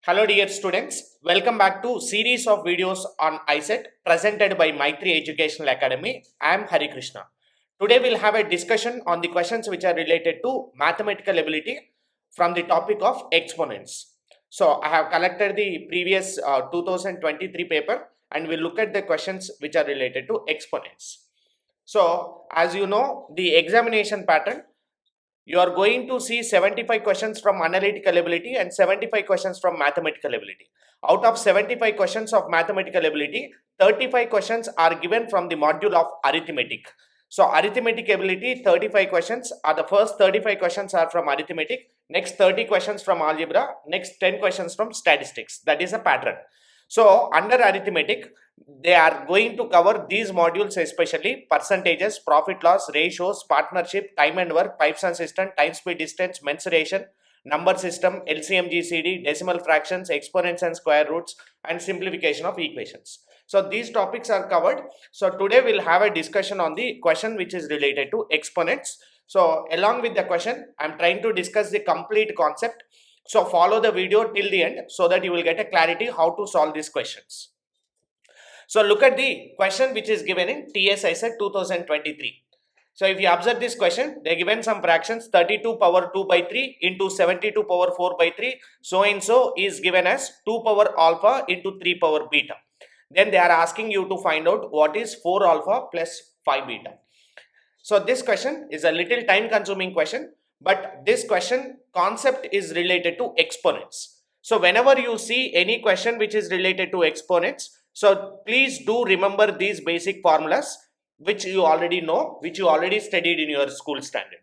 Hello dear students, welcome back to series of videos on ICET presented by MY3 Educational Academy. I am Harikrishna. Today we'll have a discussion on the questions which are related to mathematical ability from the topic of exponents. So I have collected the previous 2023 paper and we'll look at the questions which are related to exponents. So as you know, the examination pattern, you are going to see 75 questions from analytical ability and 75 questions from mathematical ability. Out of 75 questions of mathematical ability, 35 questions are given from the module of arithmetic. So arithmetic ability, 35 questions are the first 35 questions are from arithmetic, next 30 questions from algebra, next 10 questions from statistics. That is a pattern. So under arithmetic, they are going to cover these modules, especially percentages, profit loss, ratios, partnership, time and work, pipes and system, time speed distance, mensuration, number system, LCM GCD, decimal fractions, exponents and square roots, and simplification of equations. So these topics are covered. So today we'll have a discussion on the question which is related to exponents. So along with the question, I'm trying to discuss the complete concept. So follow the video till the end so that you will get a clarity how to solve these questions. So look at the question which is given in TS ICET 2023. So if you observe this question, they are given some fractions 32 power 2 by 3 into 72 power 4 by 3. So and so is given as 2 power alpha into 3 power beta. Then they are asking you to find out what is 4 alpha plus 5 beta. So this question is a little time consuming question, but this question concept is related to exponents. So whenever you see any question which is related to exponents, so please do remember these basic formulas which you already know, which you already studied in your school standard.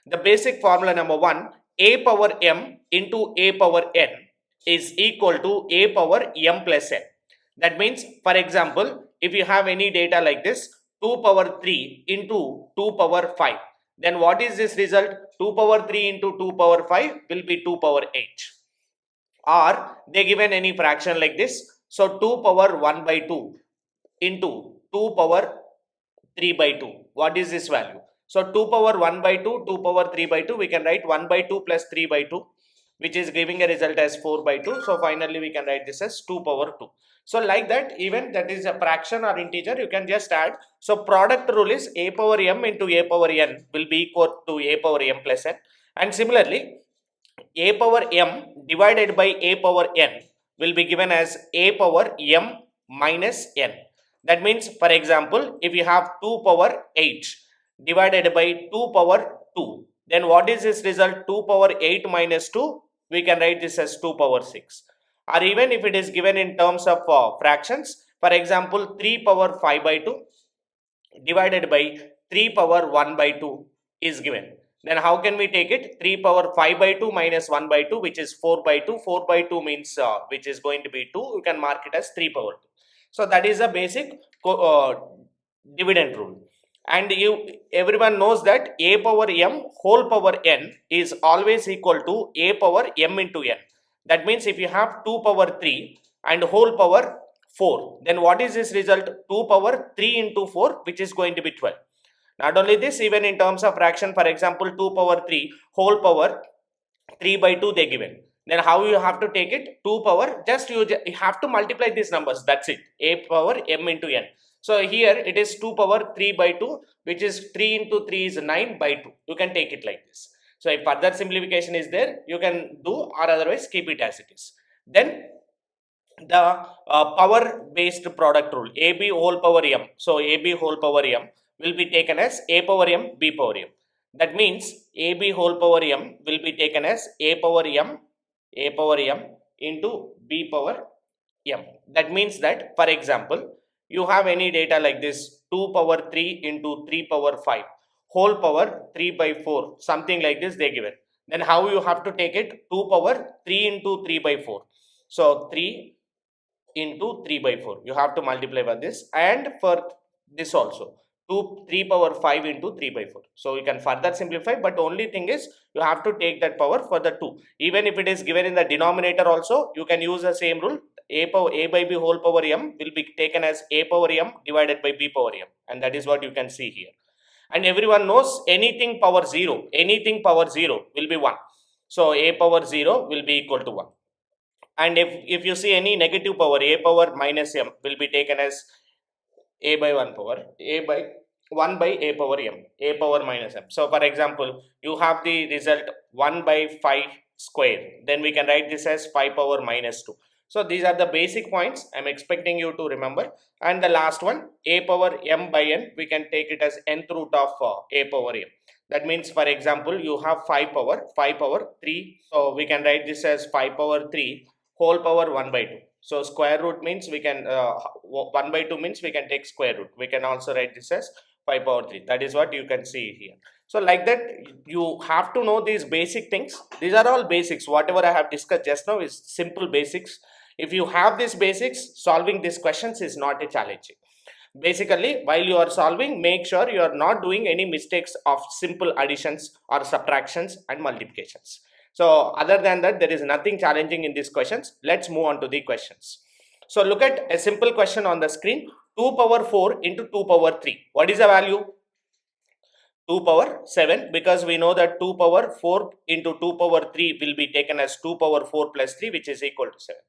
The basic formula number 1, a power m into a power n is equal to a power m plus n. That means, for example, if you have any data like this, 2 power 3 into 2 power 5, then what is this result? 2 power 3 into 2 power 5 will be 2 power 8. Or they given any fraction like this, so 2 power 1 by 2 into 2 power 3 by 2. What is this value? So 2 power 1 by 2, 2 power 3 by 2, we can write 1 by 2 plus 3 by 2, which is giving a result as 4 by 2. So finally we can write this as 2 power 2. So like that, even that is a fraction or integer, you can just add. So product rule is a power m into a power n will be equal to a power m plus n. And similarly, a power m divided by a power n will be given as a power m minus n. That means, for example, if you have 2 power 8 divided by 2 power 2, then what is this result? 2 power 8 minus 2, we can write this as 2 power 6. Or even if it is given in terms of fractions, for example, 3 power 5 by 2 divided by 3 power 1 by 2 is given. Then how can we take it? 3 power 5 by 2 minus 1 by 2, which is 4 by 2. 4 by 2 means which is going to be 2. You can mark it as 3 power 2. So that is a basic dividend rule. And everyone knows that a power m whole power n is always equal to a power m into n. That means if you have 2 power 3 and whole power 4, then what is this result? 2 power 3 into 4, which is going to be 12. Not only this, even in terms of fraction, for example, 2 power 3 whole power 3 by 2 they given. Then how you have to take it? 2 power, just you have to multiply these numbers, that's it, a power m into n. So here it is 2 power 3 by 2, which is 3 into 3 is 9 by 2. You can take it like this. So if further simplification is there, you can do, or otherwise keep it as it is. Then the power based product rule, ab whole power m. So ab whole power m will be taken as a power m b power m. That means ab whole power m will be taken as a power m into b power m. That means that, for example, you have any data like this, 2 power 3 into 3 power 5 whole power 3 by 4, something like this they given. Then how you have to take it? 2 power 3 into 3 by 4. So 3 into 3 by 4. You have to multiply by this, and for this also 3 power 5 into 3 by 4. So you can further simplify, but only thing is you have to take that power for the 2. Even if it is given in the denominator also, you can use the same rule. A by b whole power m will be taken as a power m divided by b power m, and that is what you can see here. And everyone knows anything power 0 will be 1. So a power 0 will be equal to 1. And if you see any negative power, a power minus m will be taken as a by 1 power, a by 1 by a power m, a power minus m. So for example, you have the result 1 by 5 square, then we can write this as 5 power minus 2. So these are the basic points I'm expecting you to remember. And the last one, a power m by n, we can take it as nth root of a power m. That means, for example, you have 5 power 3. So we can write this as 5 power 3 whole power 1 by 2. So square root means we can 1 by 2 means we can take square root. We can also write this as 5 power 3. That is what you can see here. So like that, you have to know these basic things. These are all basics. Whatever I have discussed just now is simple basics. If you have these basics, solving these questions is not a challenge. Basically, while you are solving, make sure you are not doing any mistakes of simple additions or subtractions and multiplications. So other than that, there is nothing challenging in these questions. Let's move on to the questions. So look at a simple question on the screen. 2 power 4 into 2 power 3. What is the value? 2 power 7, because we know that 2 power 4 into 2 power 3 will be taken as 2 power 4 plus 3, which is equal to 7.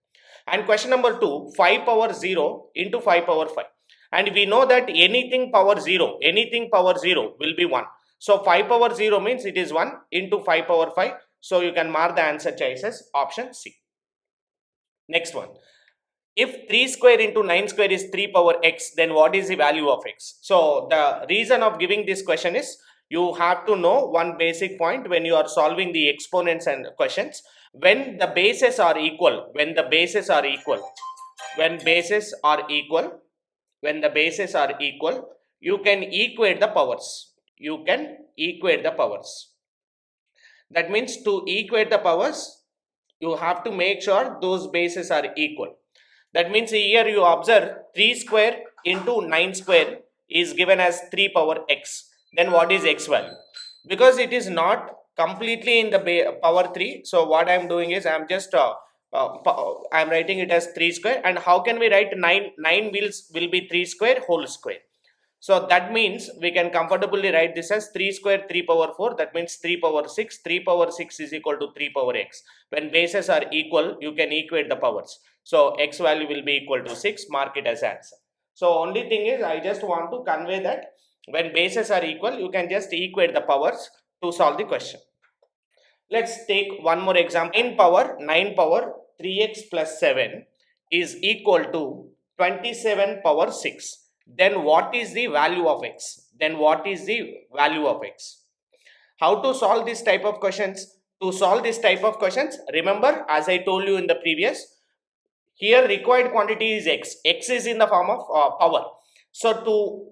And question number 2, 5 power 0 into 5 power 5. And we know that anything power 0 will be 1. So 5 power 0 means it is 1 into 5 power 5. So you can mark the answer choice as option C. Next one. If 3 square into 9 square is 3 power x, then what is the value of x? So the reason of giving this question is, you have to know one basic point when you are solving the exponents and questions. When the bases are equal, when the bases are equal, you can equate the powers. That means to equate the powers, you have to make sure those bases are equal. That means here you observe 3 square into 9 square is given as 3 power x. Then what is x value? Because it is not completely in the power 3. So what I am doing is I am just I am writing it as 3 square. And how can we write 9? 9 will be 3 square whole square. So that means we can comfortably write this as 3 square 3 power 4. That means 3 power 6. 3 power 6 is equal to 3 power x. When bases are equal, you can equate the powers. So x value will be equal to 6. Mark it as answer. So only thing is, I just want to convey that when bases are equal, you can just equate the powers to solve the question. Let's take one more example. 9 power 3x plus 7 is equal to 27 power 6. Then what is the value of x? How to solve this type of questions? To solve this type of questions, remember, as I told you in the previous, here required quantity is x. X is in the form of power. So to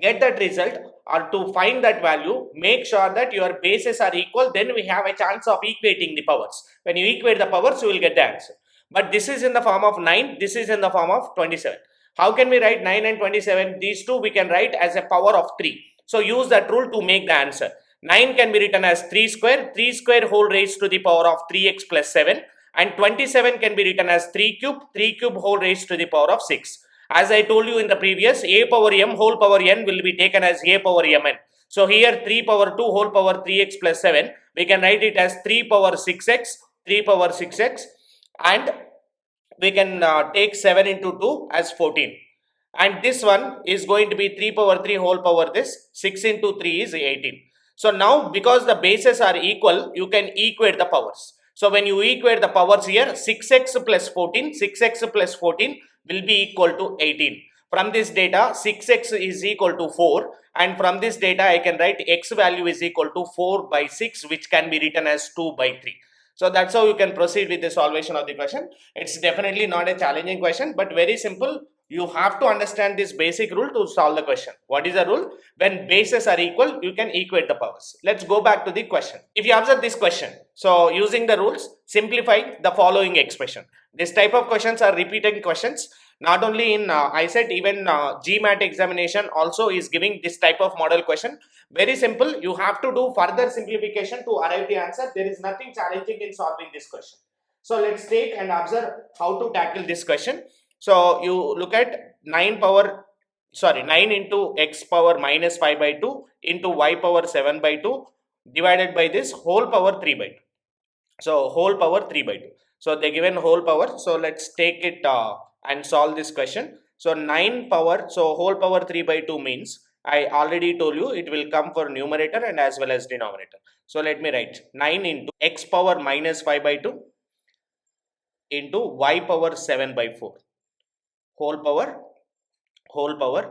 get that result or to find that value, make sure that your bases are equal. Then we have a chance of equating the powers. When you equate the powers, you will get the answer. But this is in the form of 9. This is in the form of 27. How can we write 9 and 27? These two we can write as a power of 3. So use that rule to make the answer. 9 can be written as 3 square. 3 square whole raised to the power of 3x plus 7. And 27 can be written as 3 cube. 3 cube whole raised to the power of 6. As I told you in the previous, a power m whole power n will be taken as a power mn. So here 3 power 2 whole power 3x plus 7. We can write it as 3 power 6x. And we can take 7 into 2 as 14. And this one is going to be 3 power 3 whole power this. 6 into 3 is 18. So now because the bases are equal, you can equate the powers. So when you equate the powers here, 6x plus 14 will be equal to 18. From this data, 6x is equal to 4. And from this data, I can write x value is equal to 4 by 6, which can be written as 2 by 3. So that's how you can proceed with the solvation of the question. It's definitely not a challenging question, but very simple. You have to understand this basic rule to solve the question. What is the rule? When bases are equal, you can equate the powers. Let's go back to the question. If you observe this question, so using the rules, simplify the following expression. This type of questions are repeating questions. Not only in ICET, even GMAT examination also is giving this type of model question. Very simple. You have to do further simplification to arrive the answer. There is nothing challenging in solving this question. So let's take and observe how to tackle this question. So you look at 9 into x power minus 5 by 2 into y power 7 by 2 divided by this whole power 3 by 2. So whole power 3 by 2. So they given whole power. So let's take it and solve this question. So 9 power, so whole power 3 by 2 means, I already told you it will come for numerator and as well as denominator. So let me write 9 into x power minus 5 by 2 into y power 7 by 4 whole power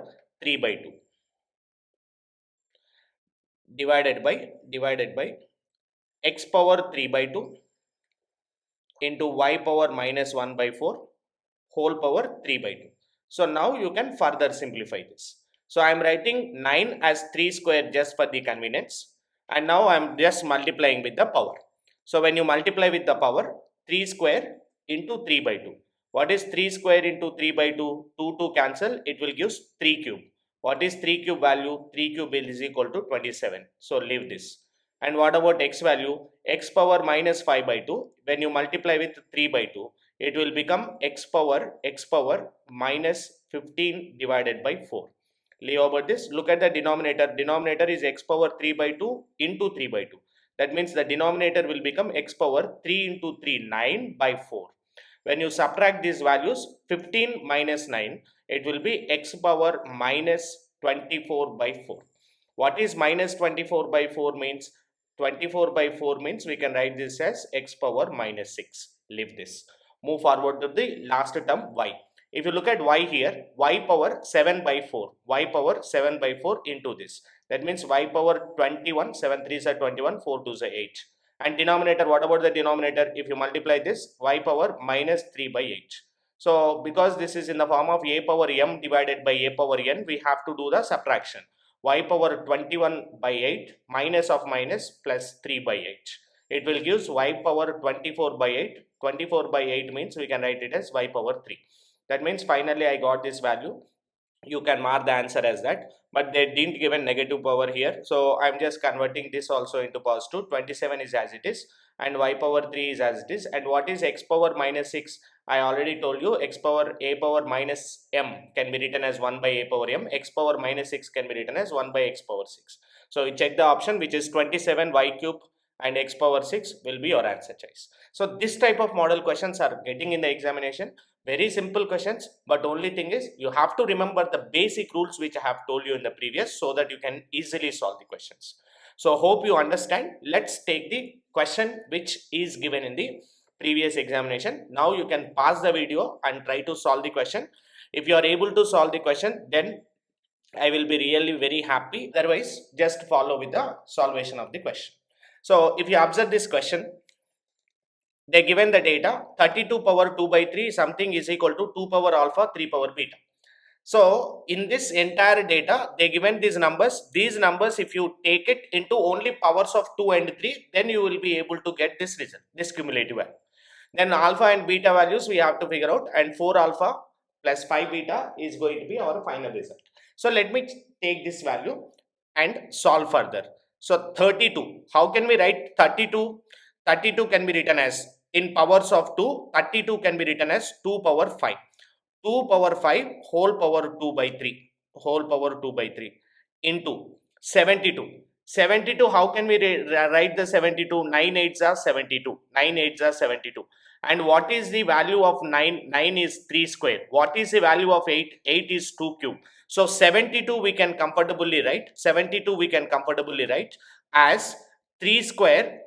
3 by 2 divided by x power 3 by 2 into y power minus 1 by 4 whole power 3 by 2. So now you can further simplify this. So I am writing 9 as 3 square just for the convenience, and now I am just multiplying with the power. So when you multiply with the power, 3 square into 3 by 2. What is 3 square into 3 by 2? 2 cancel, it will give 3 cube. What is 3 cube value? 3 cube is equal to 27. So leave this. And what about x value? X power minus 5 by 2. When you multiply with 3 by 2, it will become x power minus 15 divided by 4. Leave about this. Look at the denominator. Denominator is x power 3 by 2 into 3 by 2. That means the denominator will become x power 3 into 3, 9 by 4. When you subtract these values, 15 minus 9, it will be x power minus 24 by 4. What is minus 24 by 4 means? 24 by 4 means we can write this as x power minus 6. Leave this. Move forward to the last term y. If you look at y here, y power 7 by 4. Y power 7 by 4 into this. That means y power 21, 7 3s are 21, 4 2s are 8. And denominator, what about the denominator? If you multiply this, y power minus 3 by 8. So because this is in the form of a power m divided by a power n, we have to do the subtraction. Y power 21 by 8 minus of minus plus 3 by 8. It will give y power 24 by 8. 24 by 8 means we can write it as y power 3. That means finally I got this value. You can mark the answer as that, but they didn't give a negative power here. So I'm just converting this also into positive. 27 is as it is and y power 3 is as it is. And what is x power minus 6? I already told you x power a power minus m can be written as 1 by a power m. X power minus 6 can be written as 1 by x power 6. So you check the option which is 27 y cube and x power 6 will be your answer choice. So this type of model questions are getting in the examination. Very simple questions, but only thing is you have to remember the basic rules which I have told you in the previous so that you can easily solve the questions. So hope you understand. Let's take the question which is given in the previous examination. Now you can pause the video and try to solve the question. If you are able to solve the question, then I will be really very happy. Otherwise, just follow with the solvation of the question. So if you observe this question, they given the data 32 power 2 by 3 something is equal to 2 power alpha 3 power beta. So in this entire data, they given these numbers. These numbers, if you take it into only powers of 2 and 3, then you will be able to get this result, this cumulative value. Then alpha and beta values we have to figure out, and 4 alpha plus 5 beta is going to be our final result. So let me take this value and solve further. So 32, how can we write 32? 32 can be written as in powers of 2, 32 can be written as 2 power 5. 2 power 5 whole power 2 by 3 whole power 2 by 3 into 72. 72, how can we write the 72? 9 8s are 72. 9 8s are 72. And what is the value of 9? 9 is 3 square. What is the value of 8? 8 is 2 cube. So 72 we can comfortably write. 72 we can comfortably write as 3 square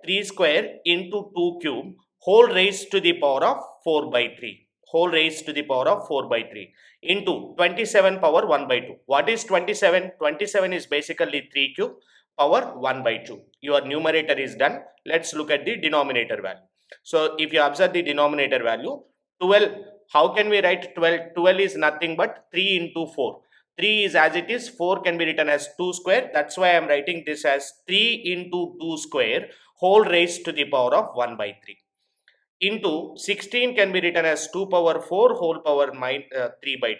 into 2 cube whole raised to the power of 4 by 3. Whole raised to the power of 4 by 3 into 27 power 1 by 2. What is 27? 27 is basically 3 cube power 1 by 2. Your numerator is done. Let's look at the denominator value. So if you observe the denominator value, 12, how can we write 12? 12 is nothing but 3 into 4. 3 is as it is, 4 can be written as 2 square. That's why I am writing this as 3 into 2 square whole raised to the power of 1 by 3. Into 16 can be written as 2 power 4 whole power 3 by 2.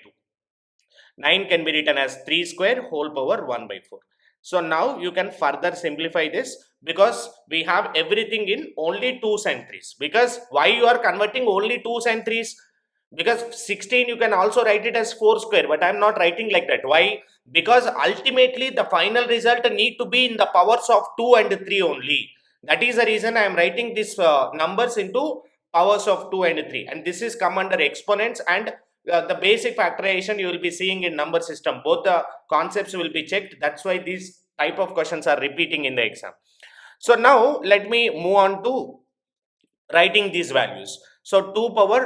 9 can be written as 3 square whole power 1 by 4. So now you can further simplify this because we have everything in only 2s and 3s. Because why you are converting only 2s and 3s? Because 16 you can also write it as 4 square, but I am not writing like that. Why? Because ultimately the final result need to be in the powers of 2 and 3 only. That is the reason I am writing these numbers into powers of 2 and 3, and this is come under exponents and the basic factorization you will be seeing in number system. Both the concepts will be checked. That's why these type of questions are repeating in the exam. So now let me move on to writing these values. So 2 power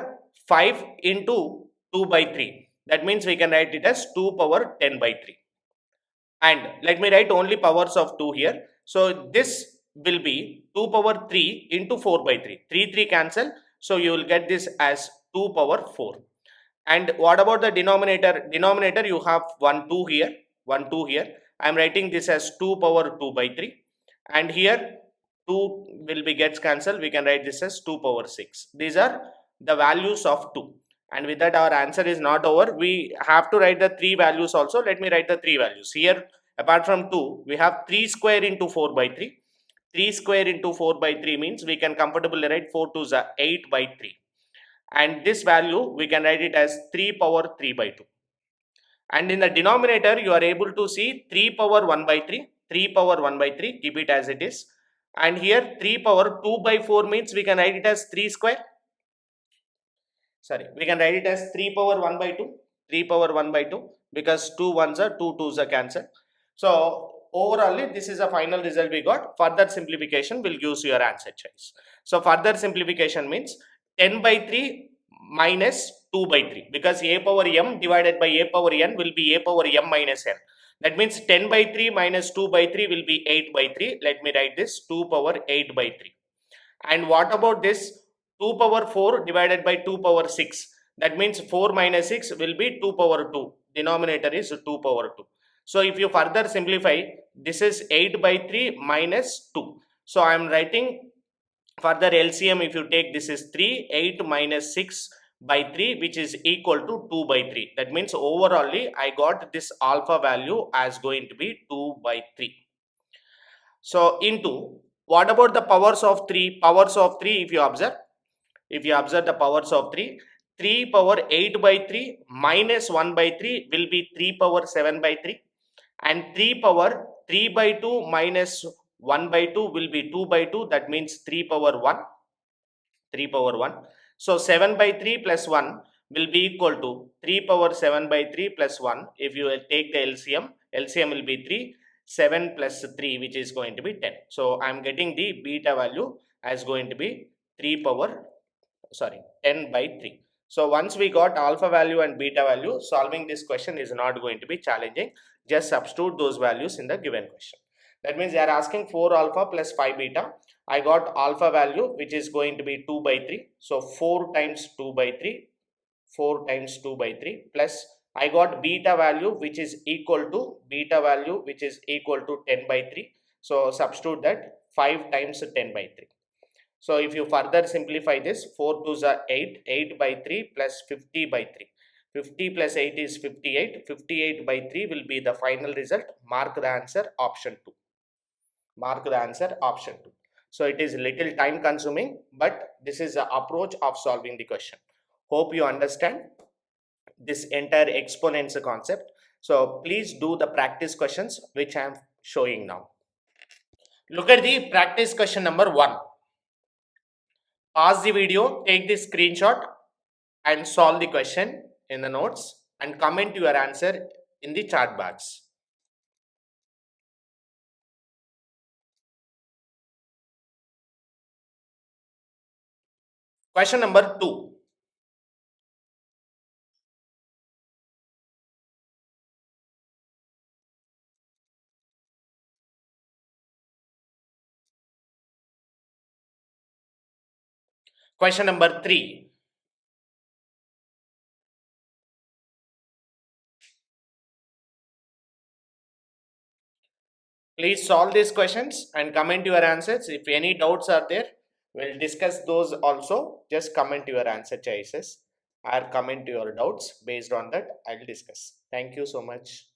5 into 2 by 3. That means we can write it as 2 power 10 by 3. And let me write only powers of 2 here. So this will be 2 power 3 into 4 by 3. 3 cancel. So you will get this as 2 power 4. And what about the denominator? Denominator you have 1 2 here, 1 2 here. I am writing this as 2 power 2 by 3. And here 2 will be gets cancelled. We can write this as 2 power 6. These are the values of 2. And with that our answer is not over. We have to write the 3 values also. Let me write the 3 values. Here apart from 2, we have 3 square into 4 by 3. 3 square into 4 by 3 means we can comfortably write 4 to the 8 by 3. And this value we can write it as 3 power 3 by 2. And in the denominator you are able to see 3 power 1 by 3. 3 power 1 by 3, keep it as it is. And here 3 power 2 by 4 means we can write it as 3 square. Sorry, we can write it as 3 power 1 by 2. 3 power 1 by 2 because 2 ones are 2 twos are cancelled. So overall this is a final result we got. Further simplification will give you your answer choice. So further simplification means 10 by 3 minus 2 by 3 because a power m divided by a power n will be a power m minus n. That means 10 by 3 minus 2 by 3 will be 8 by 3. Let me write this 2 power 8 by 3. And what about this 2 power 4 divided by 2 power 6? That means 4 minus 6 will be 2 power 2. Denominator is 2 power 2. So if you further simplify, this is 8 by 3 minus 2. So I am writing further LCM. If you take this is 3, 8 minus 6 by 3 which is equal to 2 by 3. That means overall I got this alpha value as going to be 2 by 3. So into what about the powers of 3? Powers of 3 if you observe the powers of 3, 3 power 8 by 3 minus 1 by 3 will be 3 power 7 by 3. And 3 power 3 by 2 minus 1 by 2 will be 2 by 2. That means 3 power 1. 3 power 1. So 7 by 3 plus 1 will be equal to 3 power 7 by 3 plus 1. If you take the LCM will be 3. 7 plus 3 which is going to be 10. So I am getting the beta value as going to be 10 by 3. So once we got alpha value and beta value, solving this question is not going to be challenging. Just substitute those values in the given question. That means they are asking 4 alpha plus 5 beta. I got alpha value which is going to be 2 by 3. So 4 times 2 by 3. 4 times 2 by 3 plus I got beta value which is equal to 10 by 3. So substitute that 5 times 10 by 3. So if you further simplify this, 4 2s are 8, 8 by 3 plus 50 by 3. 50 plus 8 is 58. 58 by 3 will be the final result. Mark the answer option 2. Mark the answer option 2. So it is little time consuming, but this is the approach of solving the question. Hope you understand this entire exponents concept. So please do the practice questions which I am showing now. Look at the practice question number 1. Pause the video, take the screenshot and solve the question in the notes and comment your answer in the chat box. Question number 2. Question number 3. Please solve these questions and comment your answers. If any doubts are there, we'll discuss those also. Just comment your answer choices or comment your doubts. Based on that, I'll discuss. Thank you so much.